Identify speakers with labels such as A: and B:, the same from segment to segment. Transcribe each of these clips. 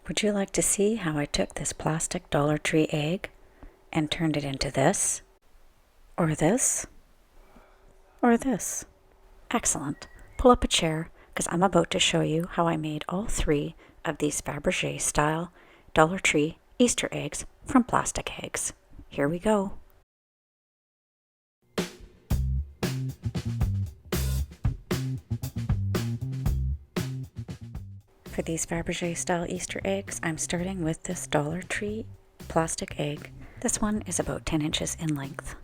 A: Would you like to see how I took this plastic Dollar Tree egg and turned it into this? Or this? Or this? Excellent. Pull up a chair, because I'm about to show you how I made all three of these Faberge Style Dollar Tree Easter eggs from plastic eggs. Here we go. For these Faberge Style Easter eggs, I'm starting with this Dollar Tree plastic egg. This one is about 10 inches in length.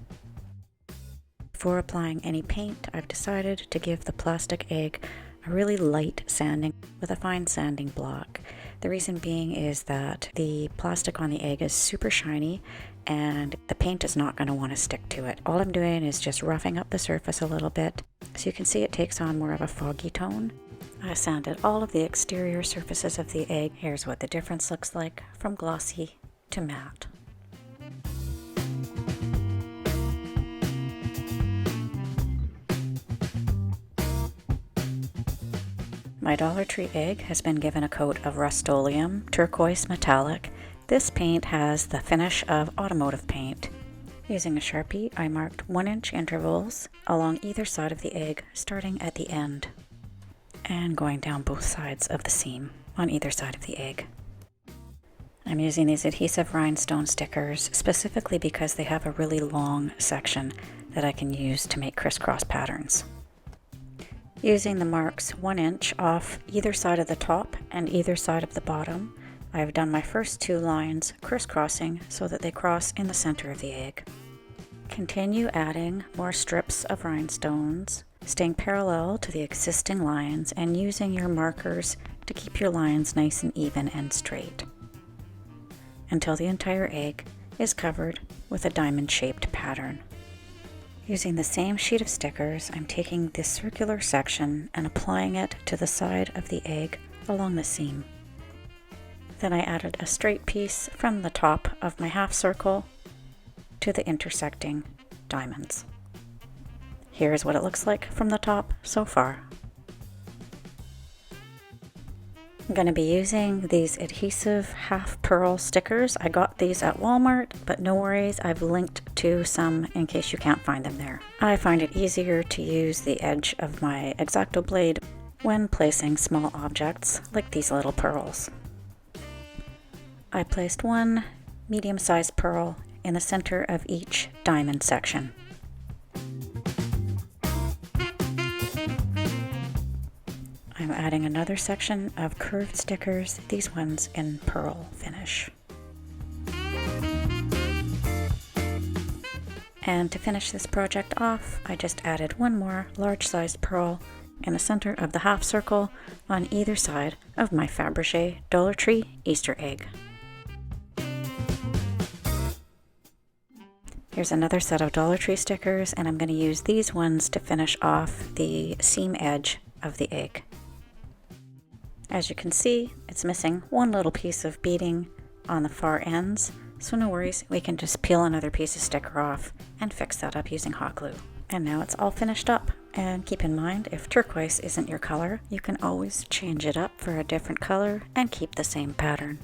A: Before applying any paint, I've decided to give the plastic egg a really light sanding with a fine sanding block. The reason being is that the plastic on the egg is super shiny and the paint is not going to want to stick to it. All I'm doing is just roughing up the surface a little bit so you can see it takes on more of a foggy tone. I sanded all of the exterior surfaces of the egg. Here's what the difference looks like from glossy to matte. My Dollar Tree egg has been given a coat of Rust-Oleum Turquoise Metallic. This paint has the finish of automotive paint. Using a Sharpie, I marked 1-inch intervals along either side of the egg, starting at the end and going down both sides of the seam on either side of the egg. I'm using these adhesive rhinestone stickers specifically because they have a really long section that I can use to make crisscross patterns. Using the marks 1 inch off either side of the top and either side of the bottom, I've done my first 2 lines crisscrossing so that they cross in the center of the egg. Continue adding more strips of rhinestones, staying parallel to the existing lines and using your markers to keep your lines nice and even and straight until the entire egg is covered with a diamond-shaped pattern. Using the same sheet of stickers, I'm taking this circular section and applying it to the side of the egg along the seam. Then I added a straight piece from the top of my half circle to the intersecting diamonds. Here's what it looks like from the top so far. I'm going to be using these adhesive half pearl stickers. I got these at Walmart, but no worries, I've linked to some in case you can't find them there. I find it easier to use the edge of my X-Acto blade when placing small objects like these little pearls. I placed one medium-sized pearl in the center of each diamond section. I'm adding another section of curved stickers, these ones in pearl finish. And to finish this project off, I just added one more large-sized pearl in the center of the half circle on either side of my Faberge Dollar Tree Easter egg. Here's another set of Dollar Tree stickers, and I'm going to use these ones to finish off the seam edge of the egg. As you can see, it's missing one little piece of beading on the far ends, so no worries, we can just peel another piece of sticker off and fix that up using hot glue. And now it's all finished up. And keep in mind, if turquoise isn't your color, you can always change it up for a different color and keep the same pattern.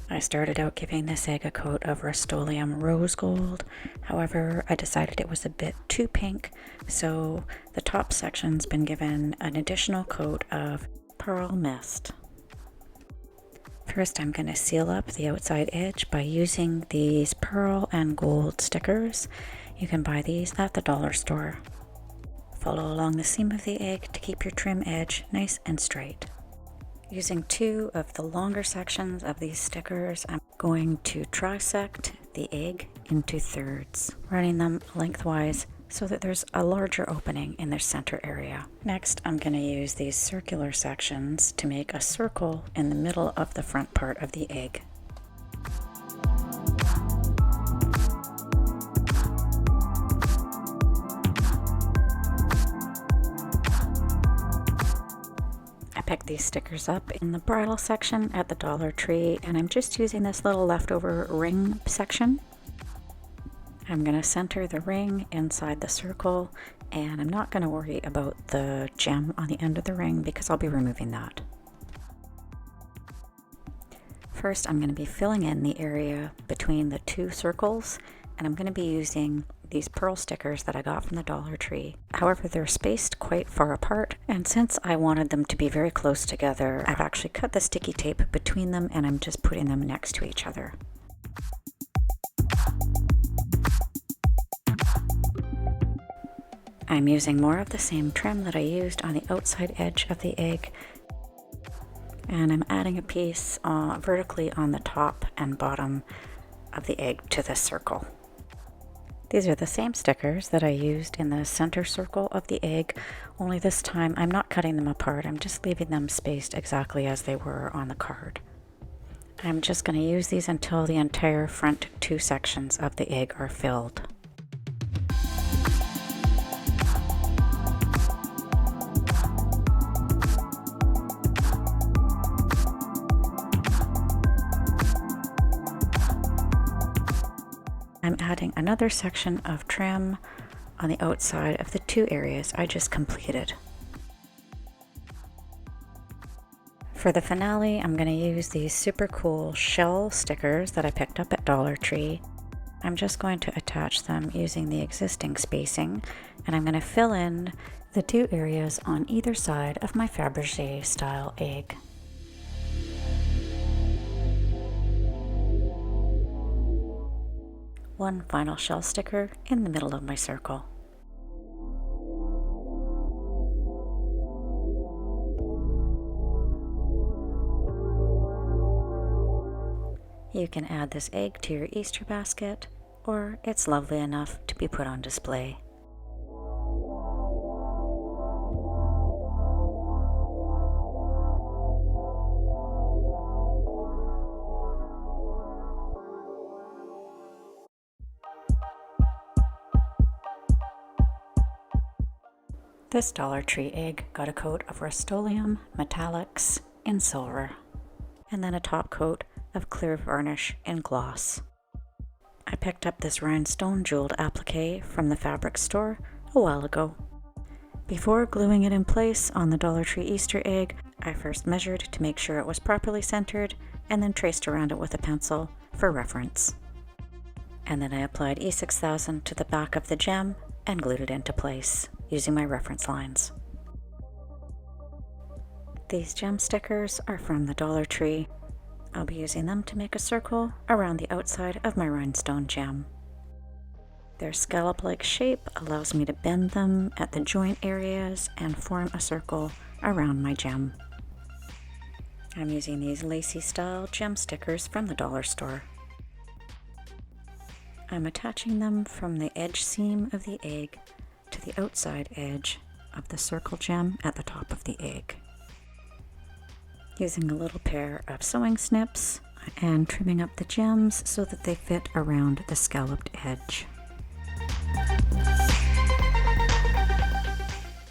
A: I started out giving this egg a coat of Rust-Oleum rose gold. However, I decided it was a bit too pink, so the top section's been given an additional coat of pearl mist. First, I'm going to seal up the outside edge by using these pearl and gold stickers. You can buy these at the dollar store. Follow along the seam of the egg to keep your trim edge nice and straight. Using 2 of the longer sections of these stickers, I'm going to trisect the egg into thirds, running them lengthwise so that there's a larger opening in their center area. Next, I'm going to use these circular sections to make a circle in the middle of the front part of the egg. picked these stickers up in the bridal section at the Dollar Tree, and I'm just using this little leftover ring section. I'm going to center the ring inside the circle, and I'm not going to worry about the gem on the end of the ring because I'll be removing that. First, I'm going to be filling in the area between the two circles, and I'm going to be using these pearl stickers that I got from the Dollar Tree. However, they're spaced quite far apart, and since I wanted them to be very close together, I've actually cut the sticky tape between them and I'm just putting them next to each other. I'm using more of the same trim that I used on the outside edge of the egg, and I'm adding a piece vertically on the top and bottom of the egg to this circle. These are the same stickers that I used in the center circle of the egg, only this time I'm not cutting them apart, I'm just leaving them spaced exactly as they were on the card. I'm just going to use these until the entire front two sections of the egg are filled. I'm adding another section of trim on the outside of the two areas I just completed. For the finale, I'm going to use these super cool shell stickers that I picked up at Dollar Tree. I'm just going to attach them using the existing spacing, and I'm going to fill in the two areas on either side of my Faberge Style Egg. One final shell sticker in the middle of my circle. You can add this egg to your Easter basket, or it's lovely enough to be put on display. This Dollar Tree egg got a coat of Rust-Oleum metallics in silver, and then a top coat of clear varnish in gloss. I picked up this rhinestone jeweled applique from the fabric store a while ago. Before gluing it in place on the Dollar Tree Easter egg, I first measured to make sure it was properly centered and then traced around it with a pencil for reference. And then I applied E6000 to the back of the gem and glued it into place using my reference lines. These gem stickers are from the Dollar Tree. I'll be using them to make a circle around the outside of my rhinestone gem. Their scallop-like shape allows me to bend them at the joint areas and form a circle around my gem. I'm using these Lacey style gem stickers from the dollar store. I'm attaching them from the edge seam of the egg to the outside edge of the circle gem at the top of the egg. Using a little pair of sewing snips and trimming up the gems so that they fit around the scalloped edge.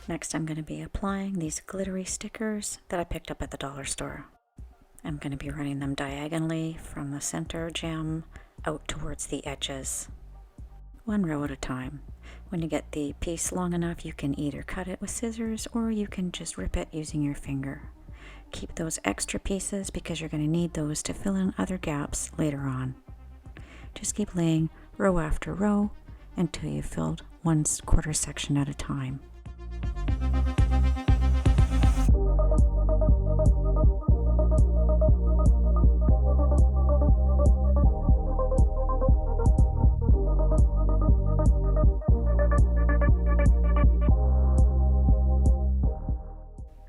A: Next, I'm going to be applying these glittery stickers that I picked up at the dollar store. I'm going to be running them diagonally from the center gem out towards the edges, one row at a time. When you get the piece long enough, you can either cut it with scissors or you can just rip it using your finger. Keep those extra pieces because you're going to need those to fill in other gaps later on. Just keep laying row after row until you've filled 1/4 section at a time.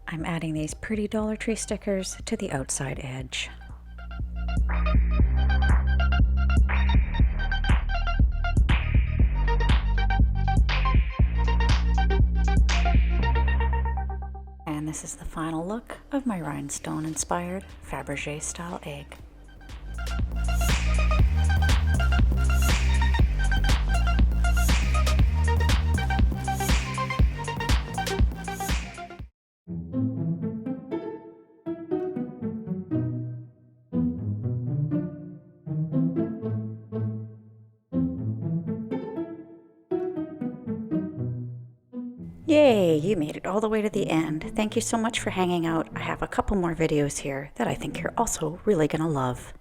A: I'm adding these pretty Dollar Tree stickers to the outside edge. And this is the final look of my rhinestone inspired Faberge Style Egg. Yay, you made it all the way to the end. Thank you so much for hanging out. I have a couple more videos here that I think you're also really gonna love.